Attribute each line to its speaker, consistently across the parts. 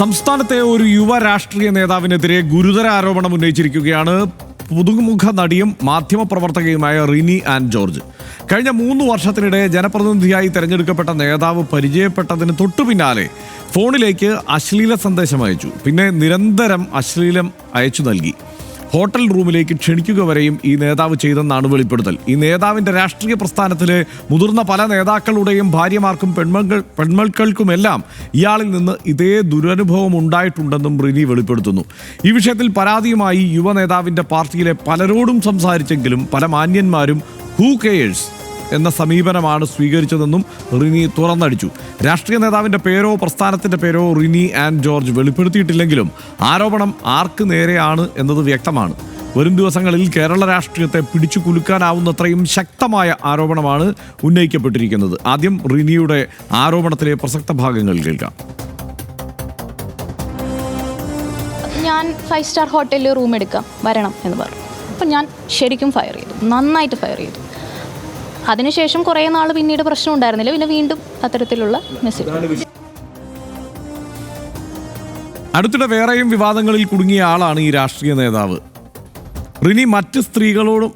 Speaker 1: സംസ്ഥാനത്തെ ഒരു യുവ രാഷ്ട്രീയ നേതാവിനെതിരെ ഗുരുതര ആരോപണം ഉന്നയിച്ചിരിക്കുകയാണ് പുതുമുഖ നടിയും മാധ്യമപ്രവർത്തകയുമായ റിനി ആൻ ജോർജ്. കഴിഞ്ഞ 3 വർഷത്തിനിടെ ജനപ്രതിനിധിയായി തെരഞ്ഞെടുക്കപ്പെട്ട നേതാവ് പരിചയപ്പെട്ടതിന് തൊട്ടു പിന്നാലെ ഫോണിലേക്ക് അശ്ലീല സന്ദേശം അയച്ചു. പിന്നെ നിരന്തരം അശ്ലീലം അയച്ചു നൽകി. ഹോട്ടൽ റൂമിലേക്ക് ക്ഷണിക്കുക വരെയും ഈ നേതാവ് ചെയ്തെന്നാണ് വെളിപ്പെടുത്തൽ. ഈ നേതാവിൻ്റെ രാഷ്ട്രീയ പ്രസ്ഥാനത്തിലെ മുതിർന്ന പല നേതാക്കളുടെയും ഭാര്യമാർക്കും പെൺമക്കൾക്കുമെല്ലാം ഇയാളിൽ നിന്ന് ഇതേ ദുരനുഭവം ഉണ്ടായിട്ടുണ്ടെന്നും റിനി വെളിപ്പെടുത്തുന്നു. ഈ വിഷയത്തിൽ പരാതിയുമായി യുവ നേതാവിൻ്റെ പാർട്ടിയിലെ പലരോടും സംസാരിച്ചെങ്കിലും പല മാന്യന്മാരും ഹൂ കെയേഴ്സ് എന്ന സമീപനമാണ് സ്വീകരിച്ചതെന്നും റിനി തുറന്നടിച്ചു. രാഷ്ട്രീയ നേതാവിൻ്റെ പേരോ പ്രസ്ഥാനത്തിൻ്റെ പേരോ റിനി ആൻ ജോർജ് വെളിപ്പെടുത്തിയിട്ടില്ലെങ്കിലും ആരോപണം ആർക്ക് നേരെയാണ് എന്നത് വ്യക്തമാണ്. വരും ദിവസങ്ങളിൽ കേരള രാഷ്ട്രീയത്തെ പിടിച്ചു കുലുക്കാനാവുന്നത്രയും ശക്തമായ ആരോപണമാണ് ഉന്നയിക്കപ്പെട്ടിരിക്കുന്നത്. ആദ്യം റിനിയുടെ ആരോപണത്തിലെ പ്രസക്ത ഭാഗങ്ങൾ കേൾക്കാം.
Speaker 2: ഞാൻ 5 സ്റ്റാർ ഹോട്ടലിൽ റൂം എടുക്കാം വരണം എന്ന് പറഞ്ഞു. അപ്പം ഞാൻ ശരിക്കും ഫയർ ചെയ്തു, നന്നായിട്ട് ഫയർ ചെയ്തു. അതിനുശേഷം കുറേ നാൾ പിന്നീട് പ്രശ്നം ഉണ്ടായിരുന്നില്ല. പിന്നെ വീണ്ടും അത്തരത്തിലുള്ള മെസ്സേജ്.
Speaker 1: അടുത്തിടെ വേറെയും വിവാദങ്ങളിൽ കുടുങ്ങിയ ആളാണ് ഈ രാഷ്ട്രീയ നേതാവ്. റിനി മറ്റ് സ്ത്രീകളോടും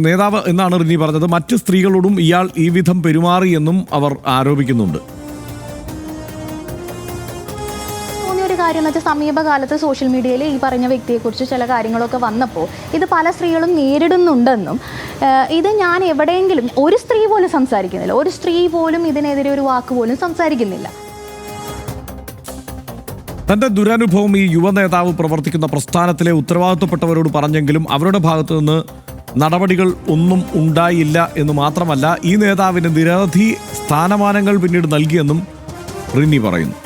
Speaker 1: നേതാവ് എന്നാണ് റിനി പറഞ്ഞത്. മറ്റ് സ്ത്രീകളോടും ഇയാൾ ഈ വിധം പെരുമാറിയെന്നും അവർ ആരോപിക്കുന്നുണ്ട്.
Speaker 2: കാര്യം എന്ന് വെച്ചാൽ സമീപകാലത്ത് സോഷ്യൽ മീഡിയയിൽ ഈ പറഞ്ഞ വ്യക്തിയെക്കുറിച്ച് ചില കാര്യങ്ങളൊക്കെ വന്നപ്പോൾ ഇത് പല സ്ത്രീകളും നേരിടുന്നുണ്ടെന്നും ഇത് ഞാൻ എവിടെയെങ്കിലും ഒരു സ്ത്രീ പോലും സംസാരിക്കുന്നില്ല, ഒരു സ്ത്രീ പോലും ഇതിനെതിരെ ഒരു വാക്ക് പോലും സംസാരിക്കുന്നില്ല.
Speaker 1: തന്റെ ദുരനുഭവം ഈ യുവ നേതാവ് പ്രവർത്തിക്കുന്ന പ്രസ്ഥാനത്തിലെ ഉത്തരവാദിത്വപ്പെട്ടവരോട് പറഞ്ഞെങ്കിലും അവരുടെ ഭാഗത്തു നിന്ന് നടപടികൾ ഒന്നും ഉണ്ടായില്ല എന്ന് മാത്രമല്ല, ഈ നേതാവിന് നിരവധി സ്ഥാനമാനങ്ങൾ പിന്നീട് നൽകിയെന്നും റിനി പറയുന്നു.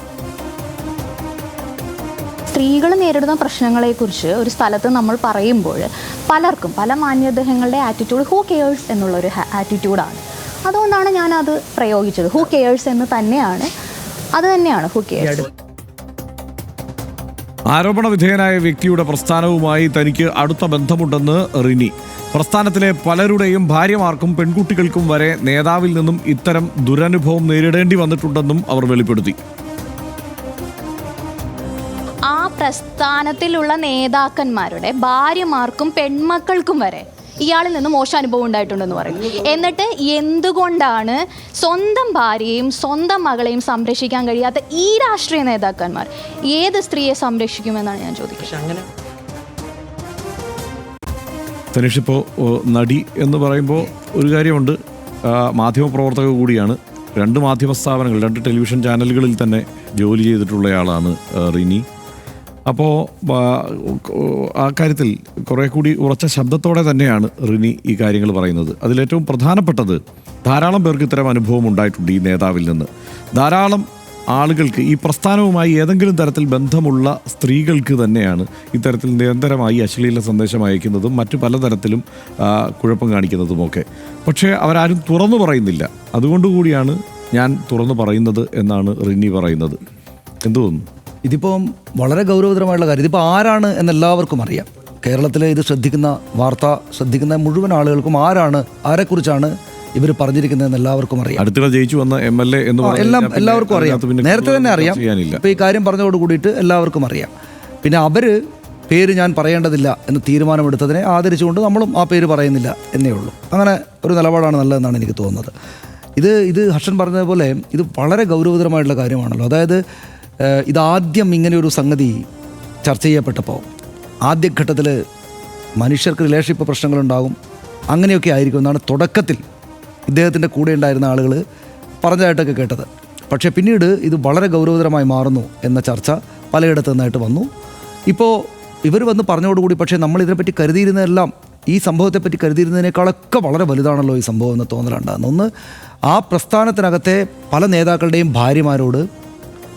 Speaker 2: സ്ത്രീകൾ നേരിടുന്ന പ്രശ്നങ്ങളെക്കുറിച്ച് ഒരു സ്ഥലത്ത് നമ്മൾ പറയുമ്പോൾ പലർക്കും പല മാന്യദേഹങ്ങളുടെ ആറ്റിറ്റ്യൂഡ് ഹൂ കെയേഴ്സ് എന്നുള്ളൊരു ആറ്റിറ്റ്യൂഡാണ്. അതുകൊണ്ടാണ് ഞാനത് പ്രയോഗിച്ചത്. ഹൂ കെയേഴ്സ് എന്ന് തന്നെയാണ്, അത് തന്നെയാണ് ഹൂ കെയേഴ്സ്.
Speaker 1: ആരോപണ വിധേയനായ വ്യക്തിയുടെ പ്രസ്ഥാനവുമായി തനിക്ക് അടുത്ത ബന്ധമുണ്ടെന്ന് റിനി. പ്രസ്ഥാനത്തിലെ പലരുടെയും ഭാര്യമാർക്കും പെൺകുട്ടികൾക്കും വരെ നേതാവിൽ നിന്നും ഇത്തരം ദുരനുഭവം നേരിടേണ്ടി വന്നിട്ടുണ്ടെന്നും അവർ വെളിപ്പെടുത്തി.
Speaker 2: ആ പ്രസ്ഥാനത്തിലുള്ള നേതാക്കന്മാരുടെ ഭാര്യമാർക്കും പെൺമക്കൾക്കും വരെ ഇയാളിൽ നിന്ന് മോശം അനുഭവം ഉണ്ടായിട്ടുണ്ടെന്ന് പറയുന്നു. എന്നിട്ട് എന്തുകൊണ്ടാണ് സ്വന്തം ഭാര്യയും സ്വന്തം മകളെയും സംരക്ഷിക്കാൻ കഴിയാത്ത ഈ രാഷ്ട്രീയ നേതാക്കന്മാർ ഏത് സ്ത്രീയെ സംരക്ഷിക്കുമെന്നാണ് ഞാൻ ചോദിക്കുന്നത്.
Speaker 1: തനിഷ്, ഇപ്പോൾ നടി എന്ന് പറയുമ്പോൾ ഒരു കാര്യമുണ്ട്, മാധ്യമപ്രവർത്തക കൂടിയാണ്. 2 മാധ്യമ സ്ഥാപനങ്ങൾ, 2 ടെലിവിഷൻ ചാനലുകളിൽ തന്നെ ജോലി ചെയ്തിട്ടുള്ളയാളാണ് റിനി. അപ്പോൾ ആ കാര്യത്തിൽ കുറേ കൂടി ഉറച്ച ശബ്ദത്തോടെ തന്നെയാണ് റിനി ഈ കാര്യങ്ങൾ പറയുന്നത്. അതിലേറ്റവും പ്രധാനപ്പെട്ടത്, ധാരാളം പേർക്ക് ഇത്തരം അനുഭവം ഉണ്ടായിട്ടുണ്ട് ഈ നേതാവിൽ നിന്ന്. ധാരാളം ആളുകൾക്ക്, ഈ പ്രസ്ഥാനവുമായി ഏതെങ്കിലും തരത്തിൽ ബന്ധമുള്ള സ്ത്രീകൾക്ക് തന്നെയാണ് ഇത്തരത്തിൽ നിരന്തരമായി അശ്ലീല സന്ദേശം അയക്കുന്നതും മറ്റു പലതരത്തിലും കുഴപ്പം കാണിക്കുന്നതുമൊക്കെ. പക്ഷേ അവരാരും തുറന്നു പറയുന്നില്ല. അതുകൊണ്ടുകൂടിയാണ് ഞാൻ തുറന്നു പറയുന്നത് എന്നാണ് റിനി പറയുന്നത്. എന്തു തോന്നുന്നു?
Speaker 3: ഇതിപ്പം വളരെ ഗൗരവതരമായിട്ടുള്ള കാര്യം. ഇതിപ്പോൾ ആരാണ് എന്നെല്ലാവർക്കും അറിയാം. കേരളത്തിലെ ഇത് ശ്രദ്ധിക്കുന്ന മുഴുവൻ ആളുകൾക്കും ആരെക്കുറിച്ചാണ് ഇവർ പറഞ്ഞിരിക്കുന്നതെന്ന് എല്ലാവർക്കും അറിയാം.
Speaker 1: അടുത്തിടെ ജയിച്ചു വന്ന MLA
Speaker 3: എല്ലാവർക്കും അറിയാം, നേരത്തെ തന്നെ അറിയാം. ഇപ്പോൾ ഈ കാര്യം പറഞ്ഞതോട് കൂടിയിട്ട് എല്ലാവർക്കും അറിയാം. പിന്നെ അവർ പേര് ഞാൻ പറയേണ്ടതില്ല എന്ന് തീരുമാനമെടുത്തതിനെ ആദരിച്ചുകൊണ്ട് നമ്മളും ആ പേര് പറയുന്നില്ല എന്നേ ഉള്ളൂ. അങ്ങനെ ഒരു നിലപാടാണ് നല്ലതെന്നാണ് എനിക്ക് തോന്നുന്നത്. ഇത് ഹർഷൻ പറഞ്ഞതുപോലെ ഇത് വളരെ ഗൗരവതരമായിട്ടുള്ള കാര്യമാണല്ലോ. അതായത് ഇതാദ്യം ഇങ്ങനെയൊരു സംഗതി ചർച്ച ചെയ്യപ്പെട്ടപ്പോൾ ആദ്യഘട്ടത്തിൽ മനുഷ്യർക്ക് റിലേഷൻഷിപ്പ് പ്രശ്നങ്ങളുണ്ടാകും, അങ്ങനെയൊക്കെ ആയിരിക്കും എന്നാണ് തുടക്കത്തിൽ ഇദ്ദേഹത്തിൻ്റെ കൂടെ ഉണ്ടായിരുന്ന ആളുകൾ പറഞ്ഞതായിട്ടൊക്കെ കേട്ടത്. പക്ഷേ പിന്നീട് ഇത് വളരെ ഗൗരവതരമായി മാറുന്നു എന്ന ചർച്ച പലയിടത്തു നിന്നായിട്ട് വന്നു. ഇപ്പോൾ ഇവർ വന്ന് പറഞ്ഞതോടുകൂടി പക്ഷേ നമ്മൾ ഇതിനെപ്പറ്റി കരുതിയിരുന്നതെല്ലാം, ഈ സംഭവത്തെപ്പറ്റി കരുതിയിരുന്നതിനേക്കാളൊക്കെ വളരെ വലുതാണല്ലോ ഈ സംഭവം എന്ന് തോന്നലുണ്ടാകുന്നു. ഒന്ന്, ആ പ്രസ്ഥാനത്തിനകത്തെ പല നേതാക്കളുടെയും ഭാര്യമാരോട്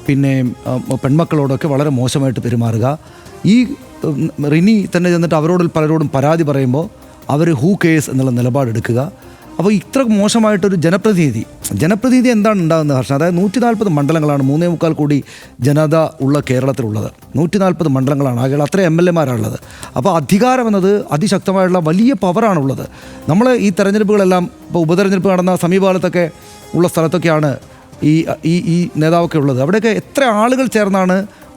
Speaker 3: പിന്നെ പെൺമക്കളോടൊക്കെ വളരെ മോശമായിട്ട് പെരുമാറുക. ഈ റിനി തന്നെ ചെന്നിട്ട് പലരോടും പരാതി പറയുമ്പോൾ അവർ ഹൂ കേസ് എന്നുള്ള നിലപാടെടുക്കുക. അപ്പോൾ ഇത്ര മോശമായിട്ടൊരു ജനപ്രതിനിധി എന്താണ് ഉണ്ടാകുന്നത് ഹർഷൻ? അതായത് 140 മണ്ഡലങ്ങളാണ്, 3.25 കോടി ജനത ഉള്ള കേരളത്തിലുള്ളത്. 140 മണ്ഡലങ്ങളാണ് ആകെ, അത്ര MLA-മാരുള്ളത്. അപ്പോൾ അധികാരം എന്നത് അതിശക്തമായുള്ള വലിയ പവറാണുള്ളത്. നമ്മൾ ഈ തെരഞ്ഞെടുപ്പുകളെല്ലാം, ഇപ്പോൾ ഉപതെരഞ്ഞെടുപ്പ് നടന്ന സമീപകാലത്തൊക്കെ ഉള്ള സ്ഥലത്തൊക്കെയാണ് ഈ നേതാവൊക്കെ ഉള്ളത്. അവിടെയൊക്കെ എത്ര ആളുകൾ ചേർന്നാണ്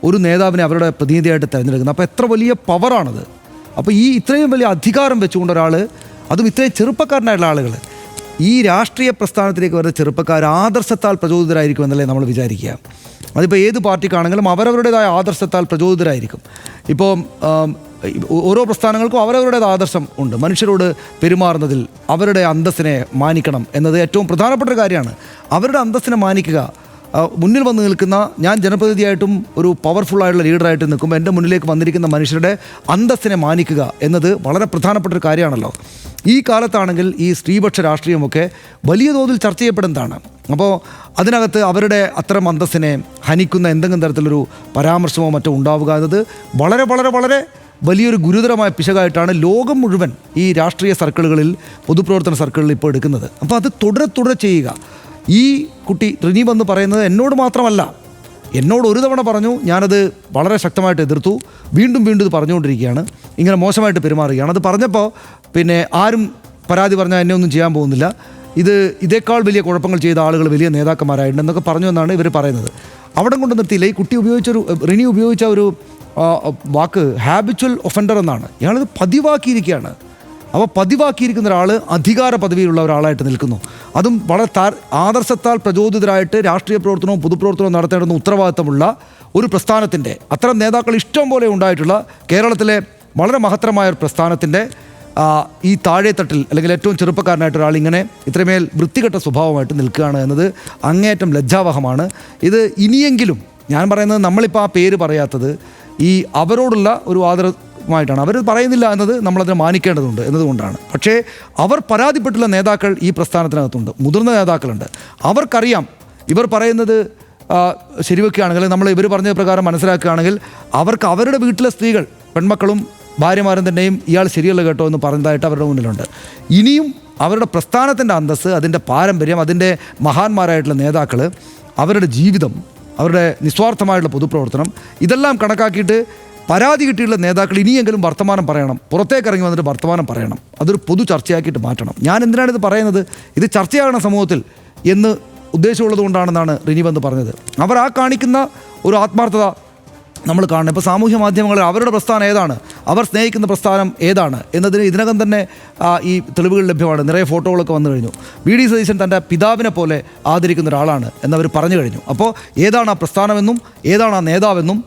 Speaker 3: ഒരു നേതാവിനെ അവരുടെ പ്രതിനിധിയായിട്ട് തിരഞ്ഞെടുക്കുന്നത്. അപ്പോൾ എത്ര വലിയ പവറാണത്. അപ്പോൾ ഈ ഇത്രയും വലിയ അധികാരം വെച്ചുകൊണ്ട് ഒരാൾ, അതും ഇത്രയും ചെറുപ്പക്കാരനായിട്ടുള്ള ആളുകൾ, ഈ രാഷ്ട്രീയ പ്രസ്ഥാനത്തിലേക്ക് വരുന്ന ചെറുപ്പക്കാർ ആദർശത്താൽ പ്രചോദിതരായിരിക്കുമെന്നല്ലേ നമ്മൾ വിചാരിക്കുക. അതിപ്പോൾ ഏത് പാർട്ടിക്കാണെങ്കിലും അവരവരുടേതായ ആദർശത്താൽ പ്രചോദിതരായിരിക്കും. ഇപ്പോൾ ഓരോ പ്രസ്ഥാനങ്ങൾക്കും അവരവരുടേതായ ആദർശം ഉണ്ട്. മനുഷ്യരോട് പെരുമാറുന്നതിൽ അവരുടെ അന്തസ്സിനെ മാനിക്കണം എന്നത് ഏറ്റവും പ്രധാനപ്പെട്ട ഒരു കാര്യമാണ്. അവരുടെ അന്തസ്സിനെ മാനിക്കുക. മുന്നിൽ വന്ന് നിൽക്കുന്ന, ഞാൻ ജനപ്രതിനിധിയായിട്ടും ഒരു പവർഫുള്ളായിട്ടുള്ള ലീഡറായിട്ട് നിൽക്കുമ്പോൾ എൻ്റെ മുന്നിലേക്ക് വന്നിരിക്കുന്ന മനുഷ്യരുടെ അന്തസ്സിനെ മാനിക്കുക എന്നത് വളരെ പ്രധാനപ്പെട്ട ഒരു കാര്യമാണല്ലോ. ഈ കാലത്താണെങ്കിൽ ഈ സ്ത്രീപക്ഷ രാഷ്ട്രീയമൊക്കെ വലിയ തോതിൽ ചർച്ച ചെയ്യപ്പെടുന്നതാണ്. അപ്പോൾ അതിനകത്ത് അവരുടെ അത്തരം അന്തസ്സിനെ ഹനിക്കുന്ന എന്തെങ്കിലും തരത്തിലൊരു പരാമർശമോ മറ്റോ ഉണ്ടാവുക എന്നത് വളരെ വളരെ വളരെ വലിയൊരു ഗുരുതരമായ പിശകായിട്ടാണ് ലോകം മുഴുവൻ ഈ രാഷ്ട്രീയ സർക്കിളുകളിൽ, പൊതുപ്രവർത്തന സർക്കിളുകളിൽ ഇപ്പോൾ എടുക്കുന്നത്. അപ്പോൾ അത് തുടരെ ചെയ്യുക. ഈ കുട്ടി റിനി വന്ന് പറയുന്നത് എന്നോട് മാത്രമല്ല, എന്നോട് ഒരു തവണ പറഞ്ഞു, ഞാനത് വളരെ ശക്തമായിട്ട് എതിർത്തു, വീണ്ടും ഇത് പറഞ്ഞുകൊണ്ടിരിക്കുകയാണ്, ഇങ്ങനെ മോശമായിട്ട് പെരുമാറുകയാണ്. അത് പറഞ്ഞപ്പോൾ പിന്നെ ആരും പരാതി പറഞ്ഞാൽ എന്നെ ഒന്നും ചെയ്യാൻ പോകുന്നില്ല, ഇതേക്കാൾ വലിയ കുഴപ്പങ്ങൾ ചെയ്ത ആളുകൾ വലിയ നേതാക്കന്മാരായിട്ടുണ്ടെന്നൊക്കെ പറഞ്ഞു എന്നാണ് ഇവർ പറയുന്നത്. അവിടെ കൊണ്ട് നിർത്തിയില്ല. ഈ കുട്ടി റിനി ഉപയോഗിച്ച ഒരു വാക്ക് ഹാബിച്വൽ ഒഫൻഡർ എന്നാണ്. ഇയാളിത് പതിവാക്കിയിരിക്കുകയാണ്. അപ്പോൾ പതിവാക്കിയിരിക്കുന്ന ഒരാൾ അധികാര പദവിയിലുള്ള ഒരാളായിട്ട് നിൽക്കുന്നു. അതും വളരെ ആദർശത്താൽ പ്രചോദിതരായിട്ട് രാഷ്ട്രീയ പ്രവർത്തനവും പൊതുപ്രവർത്തനവും നടത്തേണ്ടുന്ന ഉത്തരവാദിത്തമുള്ള ഒരു പ്രസ്ഥാനത്തിൻ്റെ, അത്തരം നേതാക്കൾ ഇഷ്ടം പോലെ ഉണ്ടായിട്ടുള്ള കേരളത്തിലെ വളരെ മഹത്തരമായ ഒരു പ്രസ്ഥാനത്തിൻ്റെ ഈ താഴെത്തട്ടിൽ അല്ലെങ്കിൽ ഏറ്റവും ചെറുപ്പക്കാരനായിട്ട് ഒരാൾ ഇങ്ങനെ ഇത്രമേൽ വൃത്തികെട്ട സ്വഭാവമായിട്ട് നിൽക്കുകയാണ് എന്നത് അങ്ങേയറ്റം ലജ്ജാവഹമാണ്. ഇത് ഇനിയെങ്കിലും, ഞാൻ പറയുന്നത് നമ്മളിപ്പോൾ ആ പേര് പറയാത്തത് ഈ അവരോടുള്ള ഒരു ആദരമായിട്ടാണ്. അവർ പറയുന്നില്ല എന്നത് നമ്മളതിനെ മാനിക്കേണ്ടതുണ്ട് എന്നതുകൊണ്ടാണ്. പക്ഷേ അവർ പരാതിപ്പെട്ടുള്ള നേതാക്കൾ ഈ പ്രസ്ഥാനത്തിനകത്തുണ്ട്, മുതിർന്ന നേതാക്കളുണ്ട്. അവർക്കറിയാം ഇവർ പറയുന്നത് ശരിവെക്കുകയാണെങ്കിൽ, നമ്മൾ ഇവർ പറഞ്ഞ പ്രകാരം മനസ്സിലാക്കുകയാണെങ്കിൽ, അവർക്ക് അവരുടെ വീട്ടിലെ സ്ത്രീകൾ, പെൺമക്കളും ഭാര്യമാരും തന്നെയും ഇയാൾ ശരിയല്ല കേട്ടോ എന്ന് പറഞ്ഞതായിട്ട് അവരുടെ മുന്നിലുണ്ട്. ഇനിയും അവരുടെ പ്രസ്ഥാനത്തിൻ്റെ അന്തസ്സ്, അതിൻ്റെ പാരമ്പര്യം, അതിൻ്റെ മഹാന്മാരായിട്ടുള്ള നേതാക്കൾ, അവരുടെ ജീവിതം, അവരുടെ നിസ്വാർത്ഥമായിട്ടുള്ള പൊതുപ്രവർത്തനം, ഇതെല്ലാം കണക്കാക്കിയിട്ട് പരാതി കിട്ടിയുള്ള നേതാക്കൾ ഇനിയെങ്കിലും വർത്തമാനം പറയണം, പുറത്തേക്ക് ഇറങ്ങി വന്നിട്ട് വർത്തമാനം പറയണം. അതൊരു പൊതു ചർച്ചയാക്കിയിട്ട് മാറ്റണം. ഞാൻ എന്തിനാണ് ഇത് പറയുന്നത്, ഇത് ചർച്ചയാകണം സമൂഹത്തിൽ എന്ന് ഉദ്ദേശമുള്ളത് കൊണ്ടാണെന്നാണ് റിനി വന്ന് പറഞ്ഞത്. അവർ ആ കാണിക്കുന്ന ഒരു ആത്മാർത്ഥത നമ്മൾ കാണണം. ഇപ്പോൾ സാമൂഹ്യ മാധ്യമങ്ങളിൽ അവരുടെ പ്രസ്ഥാനം ഏതാണ്, അവർ സ്നേഹിക്കുന്ന പ്രസ്ഥാനം ഏതാണ് എന്നതിന് ഇതിനകം തന്നെ ഈ തെളിവുകൾ ലഭ്യമാണ്. നിറയെ ഫോട്ടോകളൊക്കെ വന്നു കഴിഞ്ഞു. വി.ഡി. സതീശൻ തൻ്റെ പിതാവിനെ പോലെ ആദരിക്കുന്ന ഒരാളാണ് എന്നവർ പറഞ്ഞു കഴിഞ്ഞു. അപ്പോൾ ഏതാണ് ആ പ്രസ്ഥാനമെന്നും ഏതാണ് ആ നേതാവെന്നും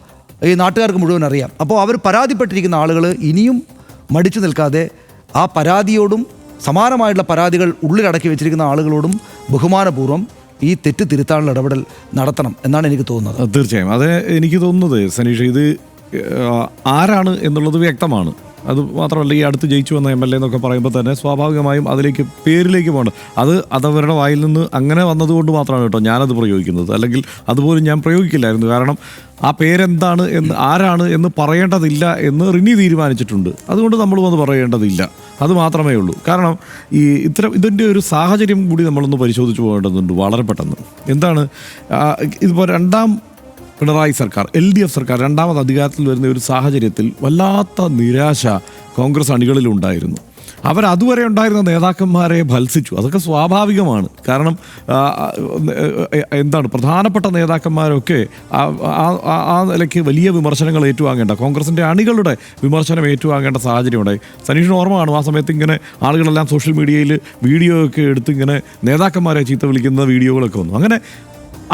Speaker 3: ഈ നാട്ടുകാർക്ക് മുഴുവൻ അറിയാം. അപ്പോൾ അവർ പരാതിപ്പെട്ടിരിക്കുന്ന ആളുകൾ ഇനിയും മടിച്ചു നിൽക്കാതെ ആ പരാതിയോടും സമാനമായിട്ടുള്ള പരാതികൾ ഉള്ളിലടക്കി വെച്ചിരിക്കുന്ന ആളുകളോടും ബഹുമാനപൂർവ്വം ഈ തെറ്റ് തിരുത്താനുള്ള ഇടപെടൽ നടത്തണം എന്നാണ് എനിക്ക് തോന്നുന്നത്.
Speaker 1: തീർച്ചയായും അത് എനിക്ക് തോന്നുന്നത് സനീഷ്, ഇത് ആരാണ് എന്നുള്ളത് വ്യക്തമാണ്. അത് മാത്രമല്ല, ഈ അടുത്ത് ജയിച്ചു വന്ന MLA എന്നൊക്കെ പറയുമ്പോൾ തന്നെ സ്വാഭാവികമായും അതിലേക്ക് പേരിലേക്ക് പോകണം. അതവരുടെ വായിൽ നിന്ന് അങ്ങനെ വന്നതുകൊണ്ട് മാത്രമാണ് കേട്ടോ ഞാനത് പ്രയോഗിക്കുന്നത്. അല്ലെങ്കിൽ അതുപോലും ഞാൻ പ്രയോഗിക്കില്ലായിരുന്നു. കാരണം ആ പേരെന്താണ് എന്ന്, ആരാണ് എന്ന് പറയേണ്ടതില്ല എന്ന് റിനി തീരുമാനിച്ചിട്ടുണ്ട്. അതുകൊണ്ട് നമ്മളും അത് പറയേണ്ടതില്ല, അത് മാത്രമേ ഉള്ളൂ. കാരണം ഇതിൻ്റെ ഒരു സാഹചര്യം കൂടി നമ്മളൊന്ന് പരിശോധിച്ച് പോകേണ്ടതുണ്ട് വളരെ പെട്ടെന്ന്. എന്താണ് ഇതിപ്പോൾ രണ്ടാം പിണറായി സർക്കാർ, LDF സർക്കാർ രണ്ടാമത് അധികാരത്തിൽ വരുന്ന ഒരു സാഹചര്യത്തിൽ വല്ലാത്ത നിരാശ കോൺഗ്രസ് അണികളിലുണ്ടായിരുന്നു. അവരതുവരെ ഉണ്ടായിരുന്ന നേതാക്കന്മാരെ ഭത്സിച്ചു. അതൊക്കെ സ്വാഭാവികമാണ്. കാരണം എന്താണ്, പ്രധാനപ്പെട്ട നേതാക്കന്മാരൊക്കെ ആ നിലയ്ക്ക് വലിയ വിമർശനങ്ങൾ ഏറ്റുവാങ്ങേണ്ട, കോൺഗ്രസിൻ്റെ അണികളുടെ വിമർശനം ഏറ്റുവാങ്ങേണ്ട സാഹചര്യം ഉണ്ടായി. സനീഷിന് ഓർമ്മ കാണും, ആ സമയത്ത് ഇങ്ങനെ ആളുകളെല്ലാം സോഷ്യൽ മീഡിയയിൽ വീഡിയോ ഒക്കെ എടുത്ത് ഇങ്ങനെ നേതാക്കന്മാരെ ചീത്ത വിളിക്കുന്ന വീഡിയോകളൊക്കെ വന്നു. അങ്ങനെ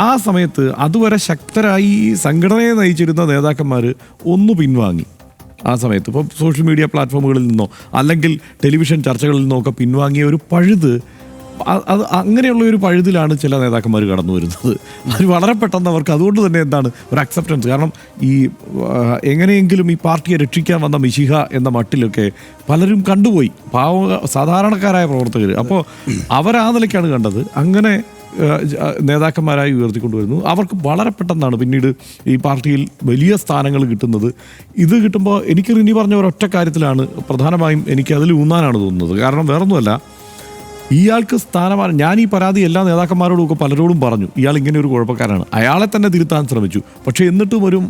Speaker 1: ആ സമയത്ത് അതുവരെ ശക്തരായി സംഘടനയെ നയിച്ചിരുന്ന നേതാക്കന്മാർ ഒന്ന് പിൻവാങ്ങി. ആ സമയത്ത് ഇപ്പോൾ സോഷ്യൽ മീഡിയ പ്ലാറ്റ്ഫോമുകളിൽ നിന്നോ അല്ലെങ്കിൽ ടെലിവിഷൻ ചർച്ചകളിൽ നിന്നോ ഒക്കെ പിൻവാങ്ങിയ ഒരു പഴുത്, അത് അങ്ങനെയുള്ള ഒരു പഴുതിലാണ് ചില നേതാക്കന്മാർ കടന്നു വരുന്നത്. അത് വളരെ പെട്ടെന്ന് അവർക്ക് അതുകൊണ്ട് തന്നെ എന്താണ് ഒരു അക്സെപ്റ്റൻസ്. കാരണം ഈ എങ്ങനെയെങ്കിലും ഈ പാർട്ടിയെ രക്ഷിക്കാൻ വന്ന മിശിഹ എന്ന മട്ടിലൊക്കെ പലരും കണ്ടുപോയി, സാധാരണക്കാരായ പ്രവർത്തകർ. അപ്പോൾ അവരാ നിലയ്ക്കാണ് കണ്ടത്. അങ്ങനെ നേതാക്കന്മാരായി ഉയർത്തിക്കൊണ്ടുവരുന്നു. അവർക്ക് വളരെ പെട്ടെന്നാണ് പിന്നീട് ഈ പാർട്ടിയിൽ വലിയ സ്ഥാനങ്ങൾ കിട്ടുന്നത്. ഇത് കിട്ടുമ്പോൾ എനിക്ക് റിനി പറഞ്ഞ ഒരൊറ്റ കാര്യത്തിലാണ് പ്രധാനമായും എനിക്ക് അതിൽ ഊന്നാനാണ് തോന്നുന്നത്. കാരണം വേറൊന്നുമല്ല, ഇയാൾക്ക് സ്ഥാനമാനം, ഞാൻ ഈ പരാതി എല്ലാ നേതാക്കന്മാരോടും ഒക്കെ പലരോടും പറഞ്ഞു, ഇയാൾ ഇങ്ങനെ ഒരു കുഴപ്പക്കാരാണ്. അയാളെ തന്നെ തിരുത്താൻ ശ്രമിച്ചു. പക്ഷേ എന്നിട്ടും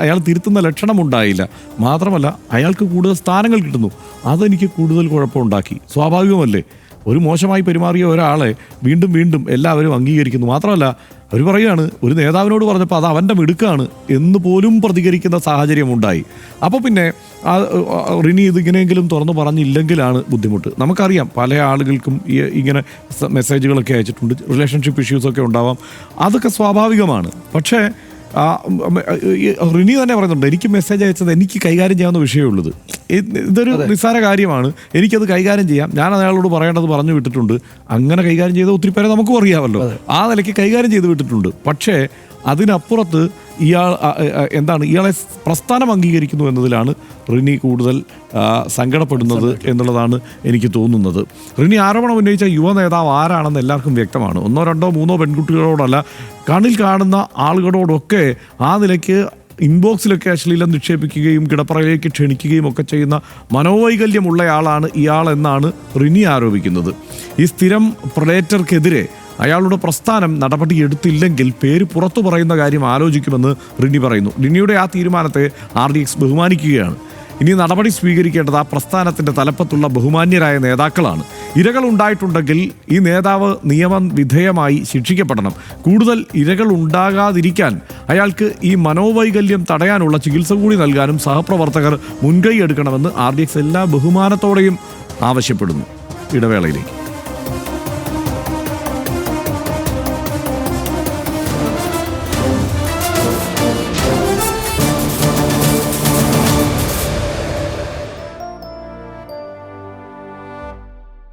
Speaker 1: അയാൾ തിരുത്തുന്ന ലക്ഷണമുണ്ടായില്ല. മാത്രമല്ല അയാൾക്ക് കൂടുതൽ സ്ഥാനങ്ങൾ കിട്ടുന്നു. അതെനിക്ക് കൂടുതൽ കുഴപ്പമുണ്ടാക്കി. സ്വാഭാവികമല്ലേ, ഒരു മോശമായി പെരുമാറിയ ഒരാളെ വീണ്ടും വീണ്ടും എല്ലാവരും അംഗീകരിക്കുന്നു. മാത്രമല്ല അവർ പറയുകയാണ്, ഒരു നേതാവിനോട് പറഞ്ഞപ്പോൾ അത് അവൻ്റെ മിടുക്കാണ് എന്ന് പോലും പ്രതികരിക്കുന്ന സാഹചര്യം ഉണ്ടായി. അപ്പോൾ പിന്നെ റിനി ഇതിങ്ങനെയെങ്കിലും തുറന്നു പറഞ്ഞില്ലെങ്കിലാണ് ബുദ്ധിമുട്ട്. നമുക്കറിയാം പല ആളുകൾക്കും ഇങ്ങനെ മെസ്സേജുകളൊക്കെ അയച്ചിട്ടുണ്ട്, റിലേഷൻഷിപ്പ് ഇഷ്യൂസൊക്കെ ഉണ്ടാവാം, അതൊക്കെ സ്വാഭാവികമാണ്. പക്ഷേ റിനി തന്നെ പറയുന്നുണ്ട്, എനിക്ക് മെസ്സേജ് അയച്ചത് എനിക്ക് കൈകാര്യം ചെയ്യാവുന്ന വിഷയമുള്ളത്, ഇതൊരു നിസ്സാര കാര്യമാണ്, എനിക്കത് കൈകാര്യം ചെയ്യാം, ഞാൻ അയാളോട് പറയേണ്ടത് പറഞ്ഞു വിട്ടിട്ടുണ്ട്. അങ്ങനെ കൈകാര്യം ചെയ്ത ഒത്തിരി പേരെ നമുക്കും അറിയാമല്ലോ, ആ നിലയ്ക്ക് കൈകാര്യം ചെയ്ത് വിട്ടിട്ടുണ്ട്. പക്ഷേ അതിനപ്പുറത്ത് ഇയാളെ പ്രസ്ഥാനം അംഗീകരിക്കുന്നു എന്നതിലാണ് റിനി കൂടുതൽ സങ്കടപ്പെടുന്നത് എന്നുള്ളതാണ് എനിക്ക് തോന്നുന്നത്. റിനി ആരോപണം ഉന്നയിച്ച യുവ നേതാവ് ആരാണെന്ന് എല്ലാവർക്കും വ്യക്തമാണ്. 1, 2, 3 പെൺകുട്ടികളോടല്ല, കണ്ണിൽ കാണുന്ന ആളുകളോടൊക്കെ ആ നിലയ്ക്ക് ഇൻബോക്സിലൊക്കെ അശ്ലീലം നിക്ഷേപിക്കുകയും കിടപ്പറയിലേക്ക് ക്ഷണിക്കുകയും ഒക്കെ ചെയ്യുന്ന മനോവൈകല്യമുള്ളയാളാണ് ഇയാളെന്നാണ് റിനി ആരോപിക്കുന്നത്. ഈ സ്ഥിരം പ്രഡേറ്റർക്കെതിരെ അയാളുടെ പ്രസ്ഥാനം നടപടിയെടുത്തില്ലെങ്കിൽ പേര് പുറത്തു പറയുന്ന കാര്യം ആലോചിക്കുമെന്ന് റിനി പറയുന്നു. റിനിയുടെ ആ തീരുമാനത്തെ RDX ബഹുമാനിക്കുകയാണ്. ഇനി നടപടി സ്വീകരിക്കേണ്ടത് ആ പ്രസ്ഥാനത്തിൻ്റെ തലപ്പത്തുള്ള ബഹുമാന്യരായ നേതാക്കളാണ്. ഇരകൾ ഉണ്ടായിട്ടുണ്ടെങ്കിൽ ഈ നേതാവ് നിയമവിധേയമായി ശിക്ഷിക്കപ്പെടണം. കൂടുതൽ ഇരകൾ ഉണ്ടാകാതിരിക്കാൻ അയാൾക്ക് ഈ മനോവൈകല്യം തടയാനുള്ള ചികിത്സ കൂടി നൽകാനും സഹപ്രവർത്തകർ മുൻകൈ എടുക്കണമെന്ന് RDX എല്ലാ ബഹുമാനത്തോടെയും ആവശ്യപ്പെടുന്നു. ഇടവേളയിലേക്ക്.